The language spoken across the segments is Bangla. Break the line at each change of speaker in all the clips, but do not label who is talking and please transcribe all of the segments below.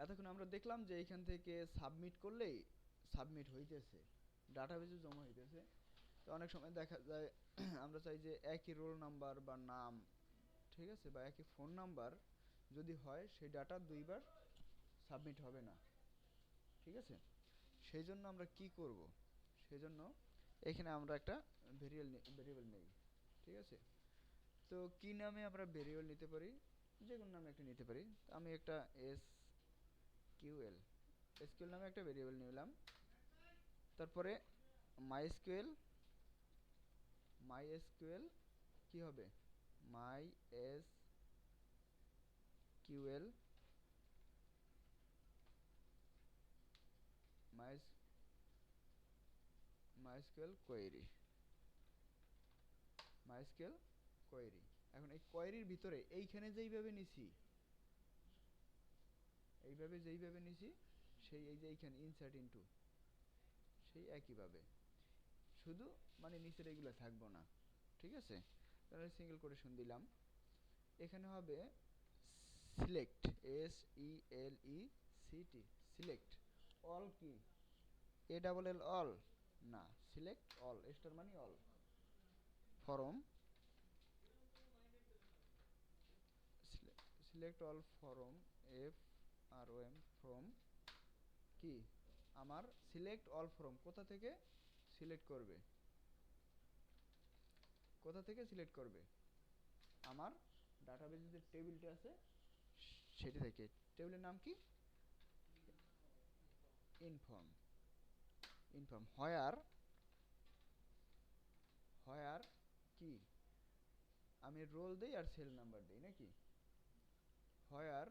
এতক্ষণ আমরা দেখলাম যে এইখান থেকে সাবমিট করলেই সাবমিট হইতেছে, ডাটাবেজে জমা হইতেছে। তো অনেক সময় দেখা যায় আমরা চাই যে একই রোল নাম্বার বা নাম, ঠিক আছে, বা একই ফোন নাম্বার যদি হয় সেই ডাটা দুইবার সাবমিট হবে না, ঠিক আছে। সেই জন্য আমরা কি করব, সেই জন্য এখানে আমরা একটা ভেরিয়েবল নেই, ঠিক আছে। তো কি নামে আমরা ভেরিয়েবল নিতে পারি, যে কোনো নামে একটা নিতে পারি। তো আমি একটা কিউএল এসকিউএল নামে একটা ভেরিয়েবল নিলাম। তারপরে মাইএসকিউএল মাইএসকিউএল কি হবে, মাইএসকিউএল মাইস মাইএসকিউএল কোয়েরি, মাইএসকিউএল কোয়েরি। এখন এই কোয়েরির ভিতরে এইখানে যেইভাবে নিছি, এইভাবে যেইভাবে নিছি সেই এই যে এইখানে ইনসার্ট ইনটু সেই একইভাবে, শুধু মানে নিচের এগুলো থাকবো না, ঠিক আছে। তাহলে সিঙ্গেল কোটেশন দিলাম। এখানে হবে সিলেক্ট, SELECT, সিলেক্ট অল, কি ALL অল না, সিলেক্ট অল, স্টার মানে all, form select all form FROM from কি, আমার সিলেক্ট অল ফ্রম কোথা থেকে সিলেক্ট করবে, কোথা থেকে সিলেক্ট করবে, আমার ডাটাবেজে যে টেবিলটা আছে সেটা থেকে। টেবিলের নাম কি, ইনফর্ম, ইনফর্ম হোয়ার কি, আমি রোল দেই আর সেল নাম্বার দেই নাকি, where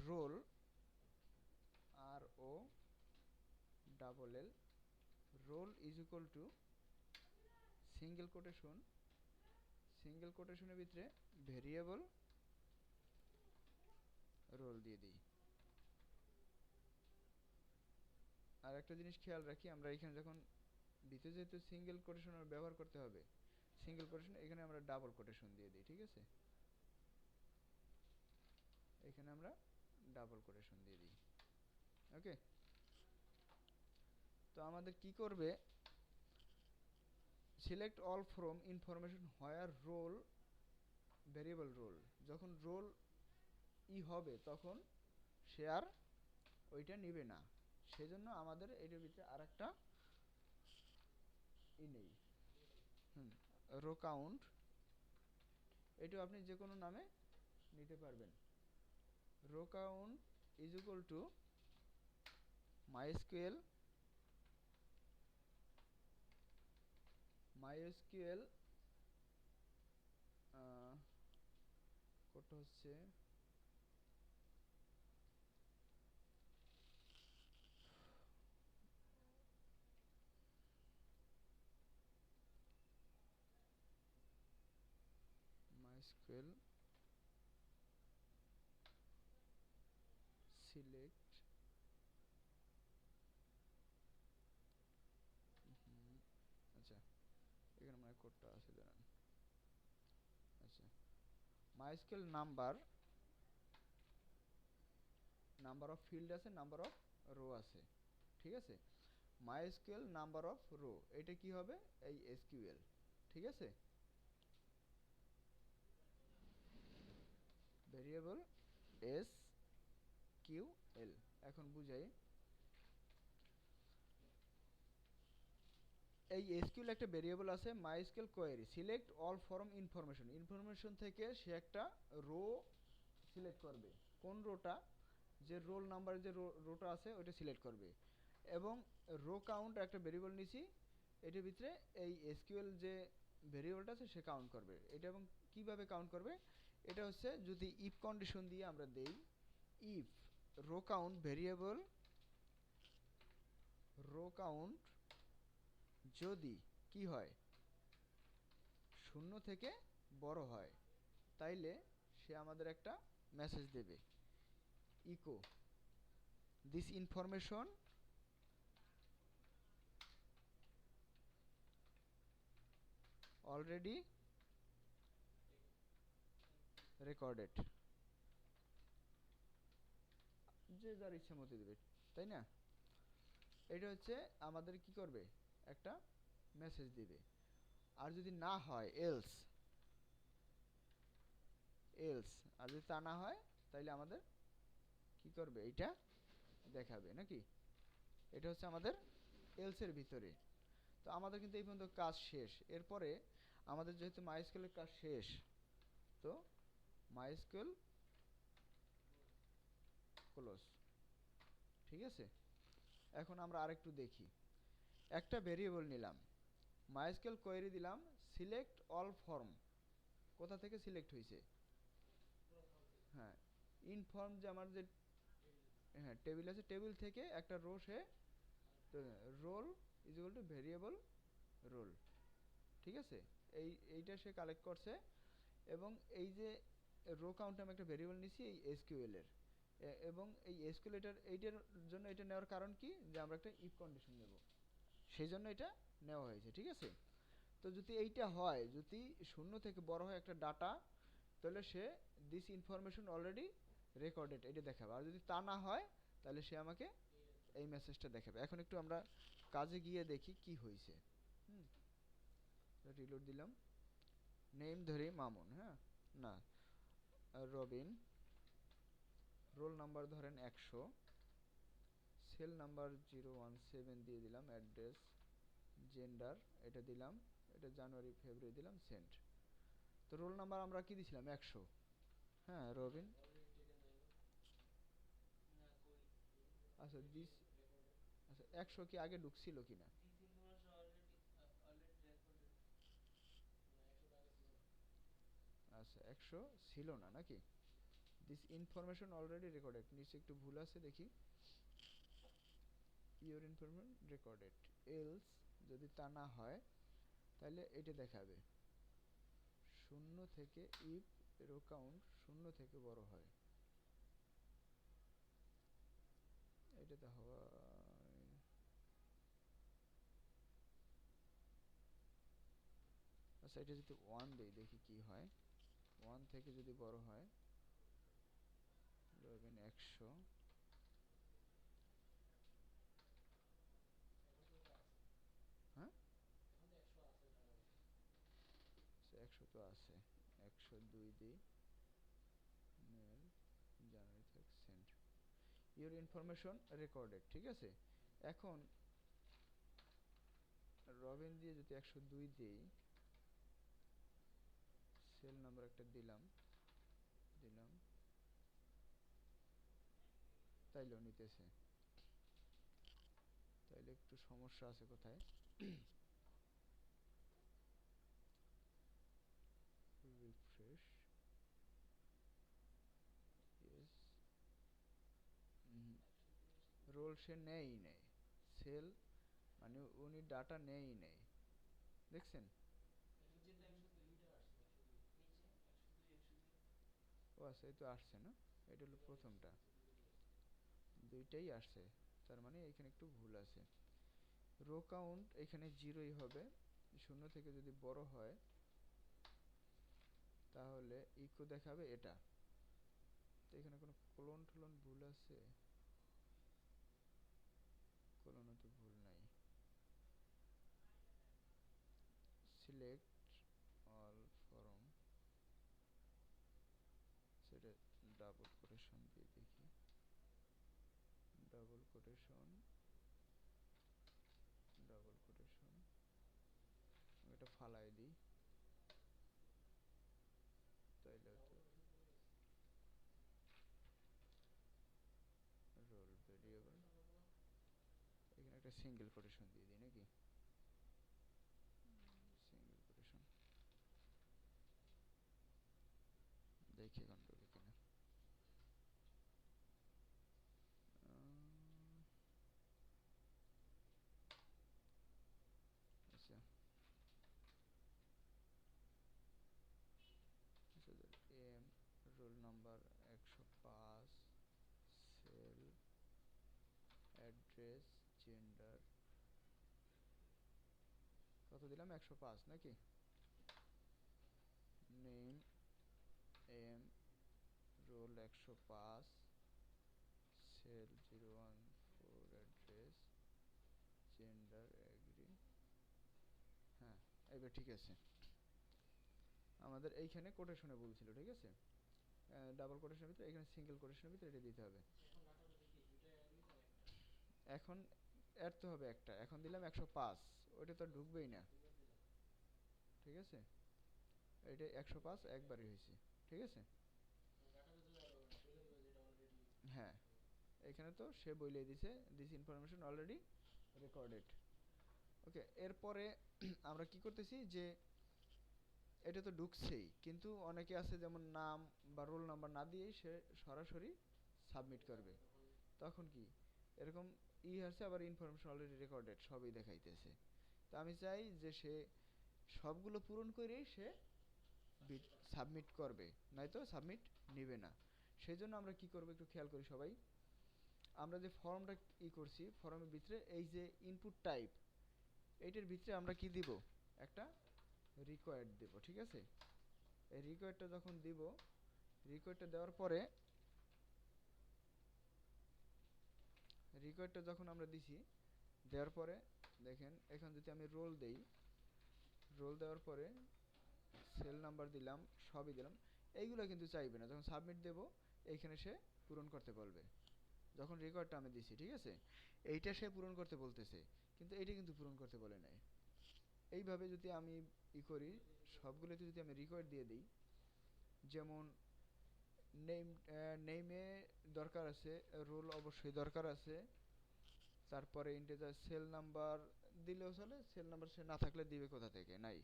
roll ROLL roll is equal to single কোটেশনের ভিতরে ভেরিয়েবল রোল দিয়ে দিই। আর একটা জিনিস খেয়াল রাখি, আমরা এখানে যখন দিতে যেহেতু সিঙ্গেল কোটেশন ব্যবহার করতে হবে, সিঙ্গেল কোটেশন এখানে আমরা ডাবল কোটেশন দিয়ে দিই, ঠিক আছে। এখানে আমরা ডাবল কোটেশন দিয়ে দিই, ওকে। তো আমাদের কি করবে, select all from information where roll variable roll, যখন রোল হবে তখন সে আর ওইটা নিবে না। সেজন্য আমাদের এটার ভিতরে আর একটা নেই, রো কাউন্ট, এটাও আপনি যে কোনো নামে নিতে পারবেন। Row count is equal to MySQL MySQL কোডটা হচ্ছে MySQL সিলেক্ট, আচ্ছা এখানে মানে কোডটা আছে দাঁড়ান, আচ্ছা MySQL নাম্বার অফ ফিল্ড আছে, নাম্বার অফ রো আছে, ঠিক আছে। MySQL নাম্বার অফ রো, এটা কি হবে, এই SQL, ঠিক আছে। ভেরিয়েবল SQL, এখন বুঝাই, এই এসকিউএল একটা ভেরিয়েবল আছে MySQL query select all form information থেকে সে একটা রো সিলেক্ট করবে, কোন রোটা, যে রোল নাম্বারের যে রোটা আছে ওইটা সিলেক্ট করবে। এবং রো কাউন্ট একটা ভেরিয়েবল নিছি, এটার ভিতরে এই এসকিউএল যে ভেরিয়েবলটা আছে সে কাউন্ট করবে এটা। এবং কিভাবে কাউন্ট করবে, এটা হচ্ছে যদি ইফ কন্ডিশন দিয়ে আমরা দেই, if row count variable row count যদি কি হয়, শূন্য থেকে বড় হয়, তাইলে সে আমাদের একটা মেসেজ দেবে, echo this information already recorded. যে যার ইচ্ছা মতো দেবে, তাই না? এটা হচ্ছে আমাদের কি করবে, একটা মেসেজ দিবে। আর যদি না হয় এলস, এলস আর যদি তা না হয় তাহলে আমাদের কি করবে, এইটা দেখাবে নাকি। এটা হচ্ছে আমাদের এলসের ভিতরে। তো আমাদের কিন্তু এই পর্যন্ত কাজ শেষ। এরপরে আমাদের যেহেতু মাইস্কুলের কাজ শেষ, তো মাইস্কুল ক্লোজ, ঠিক আছে। এখন আমরা আরেকটু দেখি। একটা ভেরিয়েবল নিলাম, মাইস্কুল কোয়েরি দিলাম, সিলেক্ট অল ফর্ম। কোথা থেকে সিলেক্ট হয়েছে? হ্যাঁ, ইনফর্ম যে আমার যে, হ্যাঁ টেবিল আছে, টেবিল থেকে একটা রো সে roll is equal to variable roll, ঠিক আছে। এইটা সে কালেক্ট করছে। এবং এই যে রো কাউন্ট আমি একটা ভেরিয়েবল নিছি এই এসকিউএল এর, এবং এই এসকিউএল এইটার জন্য এটা নেওয়ার কারণ কি, যে আমরা একটা ইফ কন্ডিশন নেব, সেই জন্য এটা নেওয়া হয়েছে, ঠিক আছে। তো যদি এইটা হয়, যদি শূন্য থেকে বড় হয় একটা ডাটা, তাহলে say this information already recorded এটা দেখাবে। আর যদি তা না হয় তাহলে সে আমাকে এই মেসেজটা দেখাবে। এখন একটু আমরা কাজে গিয়ে দেখি কি হয়েছে। হুম, রিলোড দিলাম, নেম ধরি মামুন, হ্যাঁ, না রবিন, রোল নাম্বার ধরেন 100, সেল নাম্বার 017 দিয়ে দিলাম, অ্যাড্রেস, জেন্ডার এটা দিলাম, এটা জানুয়ারি ফেব্রুয়ারি দিলাম, সেন্ট। তো রোল নাম্বার আমরা কি দিছিলাম, 100। হ্যাঁ রবিন, আচ্ছা দিস, আচ্ছা 100 কি আগে ঢুকছিল কিনা? আচ্ছা 100 ছিল না নাকি? দিস ইনফরমেশন অলরেডি রেকর্ডেড, নিচে একটু ভুল আছে দেখি, ইওর ইনফরমেশন রেকর্ডেড, এলস যদি তা না হয় তাহলে এটা দেখাবে শূন্য থেকে ইফ রো কাউন্ট শূন্য থেকে বড় হয়, এটাতে হওয়া। আচ্ছা এটা যদি 1 দেই দেখি কি হয়, 1 থেকে যদি বড় হয়, ধরবেন 100, হ্যাঁ 100 তো আছে, 102 দিই, মেল জানুয়ারি থেকে সেন্ট, ইওর ইনফরমেশন রেকর্ডেড, ঠিক আছে। এখন রবিন দিয়ে যদি 102 দেই, সেল নাম্বার একটা দিলাম, দিলাম, তাইলেও নিতেছে, তাইলে একটু সমস্যা আছে কোথায়। রিফ্রেশ, ইয়েস, রোল সে নেই নেই, সেল মানে উনি ডাটা নেই নেই, দেখছেন। ও আচ্ছা এই তো আসছে না, এটা হলো প্রথমটা, দুইটাই আসছে, তার মানে এখানে একটু ভুল আছে। রো কাউন্ট এখানে জিরোই হবে, শূন্য থেকে যদি বড় হয় তাহলে ইকো দেখাবে এটা। তো এখানে কোনো কোলন টোলন ভুল আছে, কোলনও তো ভুল নাই। সিলেক্ট অল ফরম, সেটা ডাবল কোটেশন দিয়ে দেখি, ডাবল কোটেশন, ডাবল কোটেশন, এটা ফালাই দিই, তাইলে তো রোল ভেরিয়েবল, এখানে একটা সিঙ্গেল কোটেশন দিয়ে দিই নাকি, সিঙ্গেল কোটেশন, দেখি এখন ঢোকে কিনা। আচ্ছা M, roll number 105, cell, address, gender, কত দিলাম, 105 নাকি, name M, roll 105, 014 address gender agree. হ্যাঁ, এবার ঠিক আছে। আমাদের এইখানে কোটেশনে বলছিল, ঠিক আছে, ডাবল কোটেশনের ভিতরে, এখানে সিঙ্গেল কোটেশনের ভিতরে এটা দিতে হবে। এখন অ্যাড তো হবে একটা, এখন দিলাম 105, ওইটা তো ঢুকবেই না, ঠিক আছে, এটা 105 একবারই হয়েছে, ঠিক আছে। হ্যাঁ, এখানে তো সে বইলে দিছে দিস ইনফরমেশন অলরেডি রেকর্ডেড। ওকে, এরপরে আমরা কি করতেছি যে এটা তো ঢুকছেই, কিন্তু অনেকে আছে যেমন নাম বা রোল নাম্বার না দিয়েই সে সরাসরি সাবমিট করবে, তখন কি এরকম আছে, আবার ইনফরমেশন অলরেডি রেকর্ডেড সবই দেখাইতেছে। তো আমি চাই যে সে সবগুলো পূরণ করেই সে সাবমিট করবে, নয়তো সাবমিট নিবে না। সেই জন্য আমরা কি করব একটু খেয়াল করি সবাই। আমরা যে ফর্মটা করছি, ফর্মের ভিতরে এই যে ইনপুট টাইপ, এইটার ভিতরে আমরা কি দিব, একটা রিকোয়ার্ড দেব, ঠিক আছে। এই রিকোয়ার্ডটা যখন দিব, রিকোয়ার্ডটা দেওয়ার পরে, রিকোয়ার্ডটা যখন আমরা দিছি, দেওয়ার পরে দেখেন এখন যদি আমি রোল দেই, রোল দেওয়ার পরে সেল নাম্বার দিলাম, সবই দিলাম, এইগুলো কিন্তু চাইবে না। যখন সাবমিট দেব এইখানে সে পূরণ করতে বলবে, যখন রেকর্ডটা আমি দিছি, ঠিক আছে, এইটা সে পূরণ করতে বলতেছে, কিন্তু এইটা কিন্তু পূরণ করতে বলে নাই। এইভাবে যদি আমি করি, সবগুলোতে যদি আমি রেকর্ড দিয়ে দিই, যেমন নেম, নেমে দরকার আছে, রোল অবশ্যই দরকার আছে, তারপরে ইন্টিজার সেল নাম্বার দিলেও চলে, সেল নাম্বার সে না থাকলে দিবে কোথা থেকে, নাই,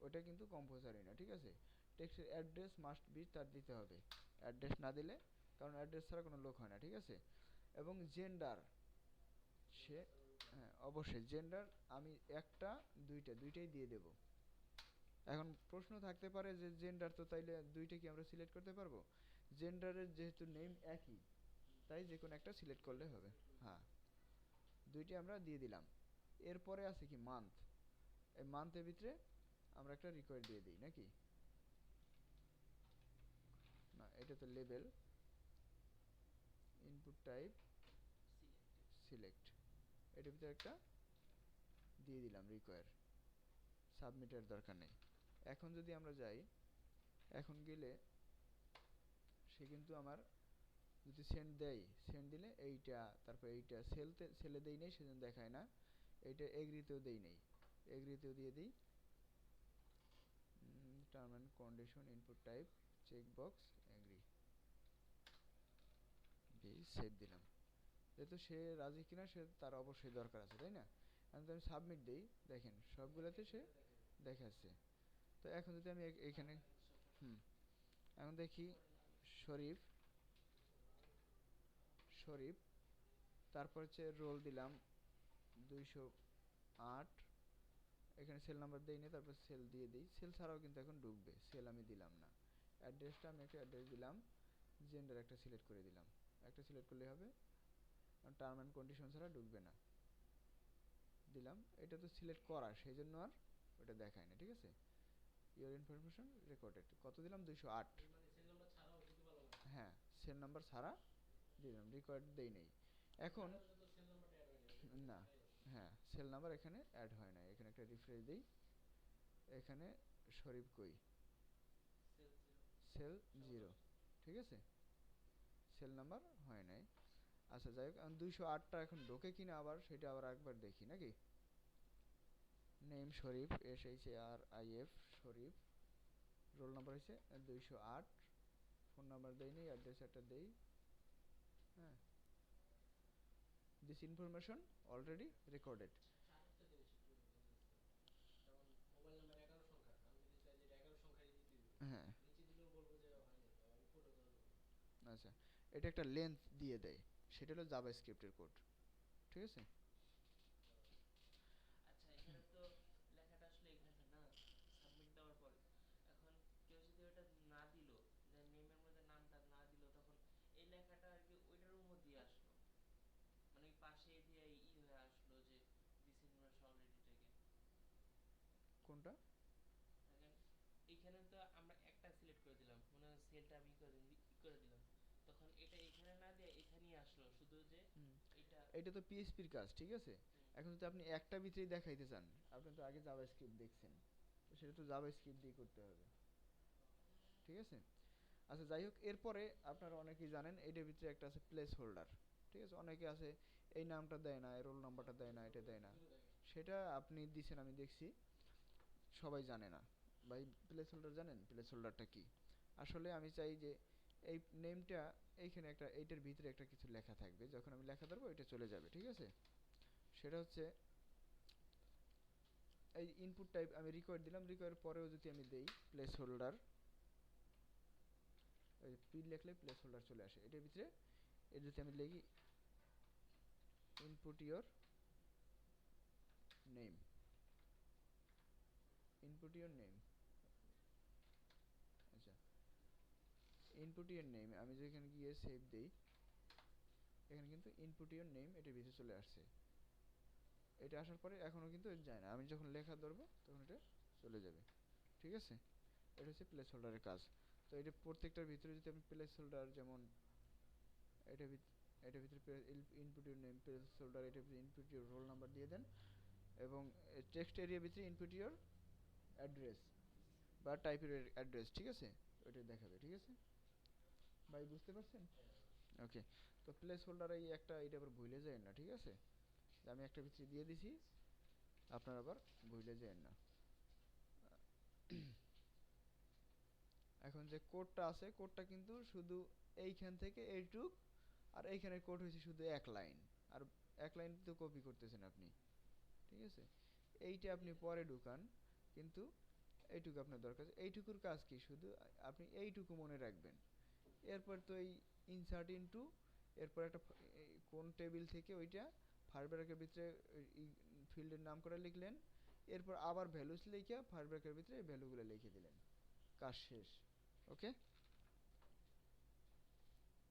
ওটা কিন্তু কম্পালসারি না, ঠিক আছে। টেক্সটের অ্যাড্রেস মাস্ট বি, তার দিতে হবে, অ্যাড্রেস না দিলে, কারণ অ্যাড্রেস ছাড়া কোনো লোক হয় না, ঠিক আছে। এবং জেন্ডার সে, হ্যাঁ অবশ্যই জেন্ডার আমি একটা দুইটাই দিয়ে দেব। এখন প্রশ্ন থাকতে পারে যে জেন্ডার তো তাইলে দুইটা কি আমরা সিলেক্ট করতে পারবো? জেন্ডারের যেহেতু নেম একই, তাই যে কোনো একটা সিলেক্ট করলে হবে। হ্যাঁ, দুইটি আমরা দিয়ে দিলাম। এরপরে আছে কি মান্থ, এই মান্থের ভিতরে আমরা একটা রিকোয়ার্ড দিয়ে দিই নাকি, না এটা তো লেবেল, ইনপুট টাইপ সিলেক্ট, এটার ভিতরে একটা দিয়ে দিলাম রিকোয়ার, সাবমিটের দরকার নেই। এখন যদি আমরা যাই, এখন গেলে সে কিন্তু আমার যদি সেন্ড দেয়, সেন্ড দিলে এইটা, তারপর এইটা সেলে দেই নেই সেজন্য দেখায় না, এইটা এগ্রিতেও দেই নেই, এগ্রিতেও দিয়ে দিই, term and condition input type check box agree দিয়ে সেভ দিলাম। যেহেতু সে রাজি কিনা সে তার অবশ্যই দরকার আছে, তাই না। আমি যদি সাবমিট দিই, দেখেন সবগুলোতে সে দেখাচ্ছে। তো এখন যদি আমি এখানে, এখন দেখি শরীফ, শরীফ, তারপর হচ্ছে রোল দিলাম 208, এখানে সেল নাম্বার দেই না, তারপর সেল দিয়ে দিই, সেল ছাড়াও কিন্তু এখন ঢুকবে, সেল আমি দিলাম না। অ্যাড্রেসটা আমি একটা অ্যাড্রেস দিলাম, জেন্ডার একটা সিলেক্ট করে দিলাম, একটা সিলেক্ট করলে হবে, টার্ম অ্যান্ড কন্ডিশন ছাড়া ঢুকবে না, দিলাম। এটা তো সিলেক্ট করা, সেই জন্য আর ওটা দেখায় না, ঠিক আছে। ইওর ইনফরমেশন রেকর্ডেড, কত দিলাম 208, হ্যাঁ সেল নাম্বার ছাড়া দিলাম, রেকর্ড দেই নেই। এখন না, হ্যাঁ সেল নাম্বার এখানে অ্যাড হয় না, এখানে একটা রিফ্রেশ দিই, এখানে শরীফ কই, সেল 0, ঠিক আছে, সেল নাম্বার হয় নাই। আচ্ছা যাই হোক, 208টা এখন ঢোকে কিনা আবার সেটা আবার একবার দেখি নাকি। নেম শরীফ, SHARIF শরীফ, রোল নাম্বার হয়েছে 208, ফোন নাম্বার দেইনি, অ্যাড্রেস একটা দেই, হ্যাঁ, দিস ইনফরমেশন অলরেডি রেকর্ডেড। হ্যাঁ, আচ্ছা, এটা একটা লেন্থ দিয়ে দেয়, সেটা হলো জাভাস্ক্রিপ্টের কোড, ঠিক আছে। কোনটা? এটা তো পিএইচপির কাজ, ঠিক আছে? এখন যদি আপনি একটা ভিতরেই দেখাইতে চান, আপনি তো আগে জাভাস্ক্রিপ্ট দেখছেন, তো সেটা তো জাভাস্ক্রিপ্ট দিয়ে করতে হবে, ঠিক আছে? আচ্ছা যাই হোক, এরপরে আপনারা অনেকেই জানেন এটার ভিতরে একটা আছে প্লেস হোল্ডার, ঠিক আছে? অনেকে আছে এই নামটা দেয় না, এই রোল নাম্বারটা দেয় না, এটা দেয় না, সেটা আপনি দিছেন আমি দেখছি, সবাই জানে না। ভাই প্লেস হোল্ডার জানেন প্লেস হোল্ডারটা কি? আসলে আমি চাই যে এই নেমটা এইখানে একটা, এইটার ভিতরে একটা কিছু লেখা থাকবে, যখন আমি লেখা ধরবো এটা চলে যাবে, ঠিক আছে? সেটা হচ্ছে এই ইনপুট টাইপ আমি রিকোয়ার দিলাম, রিকোয়ার পরেও যদি আমি দেই প্লেস হোল্ডার, ওই পি লিখলে প্লেস হোল্ডার চলে আসে এটার ভিতরে। এর যদি আমি লিখি input your name, input your name, আচ্ছা ইনপুট ইওর নেম আমি যেখানে গিয়ে সেভ দেই, এখানে কিন্তু ইনপুট ইওর নেম এটার ভিতরে চলে আসছে। এটা আসার পরে এখনো কিন্তু যায় না, আমি যখন লেখা ধরবো তখন এটা চলে যাবে, ঠিক আছে? এটা হচ্ছে প্লেস হোল্ডারের কাজ। তো এটা প্রত্যেকটার ভিতরে যদি আপনি প্লেস হোল্ডার, যেমন এটা এটার ভিতরে input your name place holder, এটার ভিতরে ইনপুট ইউর রোল নাম্বার দিয়ে দেন, এবং টেক্সট এরিয়ার ভিতরে ইনপুট ইউর অ্যাড্রেস বা টাইপের অ্যাড্রেস, ঠিক আছে? ওইটা দেখাবে, ঠিক আছে ভাই, বুঝতে পারছেন? ওকে। তো প্লেস হোল্ডার এই একটা, এটা আবার ভুলে যায় না, ঠিক আছে? যে আমি একটা ভিতরে দিয়ে দিছি, আপনারা আবার ভুলে যায় না। এখন যে কোডটা আছে, কোডটা কিন্তু শুধু এইখান থেকে এইটুক, আর এইখানের কোড হয়েছে শুধু এক লাইন, আর এক লাইন তো কপি করতেছেন আপনি, ঠিক আছে? এইটা আপনি পরে ঢুকান, কিন্তু এইটুকু আপনার দরকার। এইটুকুর কাজ কি, শুধু আপনি এইটুকু মনে রাখবেন। এরপর তো এই ইনসার্ট ইনটু, এরপর একটা কোন টেবিল থেকে ওইটা ফায়ার ব্র্যাকের ভিতরে ফিল্ডের নাম করে লিখলেন, এরপর আবার ভ্যালুস লিখে ফায়ার ব্র্যাকের ভিতরে এই ভ্যালুগুলো লিখে দিলেন, কাজ শেষ। ওকে।